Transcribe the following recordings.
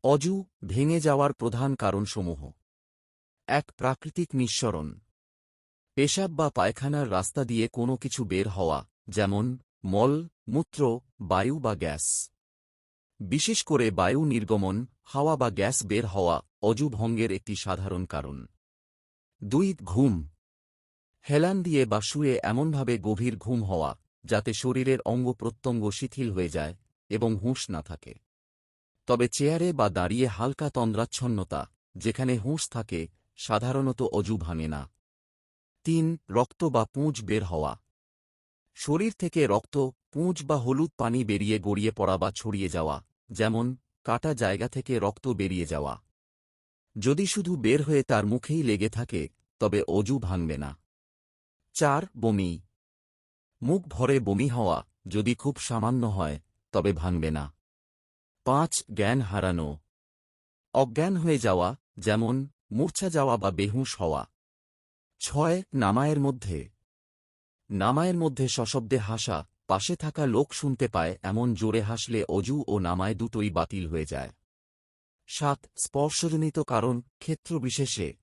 অজু ভেঙে যাওয়ার প্রধান কারণসমূহ: ১. প্রাকৃতিক নিঃসরণ। পেশাব বা পায়খানার রাস্তা দিয়ে কোনো কিছু বের হওয়া, যেমন মল, মূত্র, বায়ু বা গ্যাস। বিশেষ করে বায়ু নির্গমন, হাওয়া বা গ্যাস বের হওয়া অজু ভঙ্গের একটি সাধারণ কারণ। ২. ঘুম। হেলান দিয়ে বা শুয়ে এমনভাবে গভীর ঘুম হওয়া, যাতে শরীরের অঙ্গ-প্রত্যঙ্গ শিথিল হয়ে যায় এবং হুঁশ না থাকে। তবে চেয়ারে বা দাঁড়িয়ে হালকা তন্দ্রাচ্ছন্নতা, যেখানে হুঁশ থাকে, সাধারণত অজু ভাঙে না। ৩. রক্ত বা পুঁজ বের হওয়া। শরীর থেকে রক্ত, পুঁজ বা হলুদ পানি বেরিয়ে গড়িয়ে পড়া বা ছড়িয়ে যাওয়া, যেমন কাটা জায়গা থেকে রক্ত বেরিয়ে যাওয়া। যদি শুধু বের হয়ে তার মুখেই লেগে থাকে, তবে অজু ভাঙবে না। ৪. বমি। মুখ ভরে বমি হওয়া, যদি খুব সামান্য হয়, তবে ভাঙবে না। ৫. জ্ঞান হারানো। অজ্ঞান হয়ে যাওয়া, যেমন মূর্ছা যাওয়া বা বেহুঁশ হওয়া। ৬. নামায়ের মধ্যে। নামায়ের মধ্যে সশব্দে হাসা, পাশে থাকা লোক শুনতে পায় এমন জোরে হাসলে অজু ও নামায় দুটোই বাতিল হয়ে যায়। ৭. স্পর্শজনিত কারণ, ক্ষেত্রবিশেষে।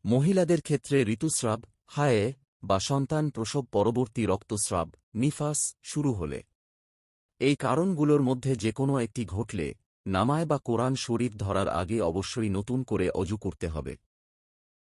মহিলাদের ক্ষেত্রে ঋতুস্রাব, হায়ে বা সন্তান প্রসব পরবর্তী রক্তস্রাব, নিফাস শুরু হলে। এই কারণগুলোর মধ্যে যেকোনো একটি ঘটলে নামায় বা কোরআন শরীফ ধরার আগে অবশ্যই নতুন করে অজু করতে হবে।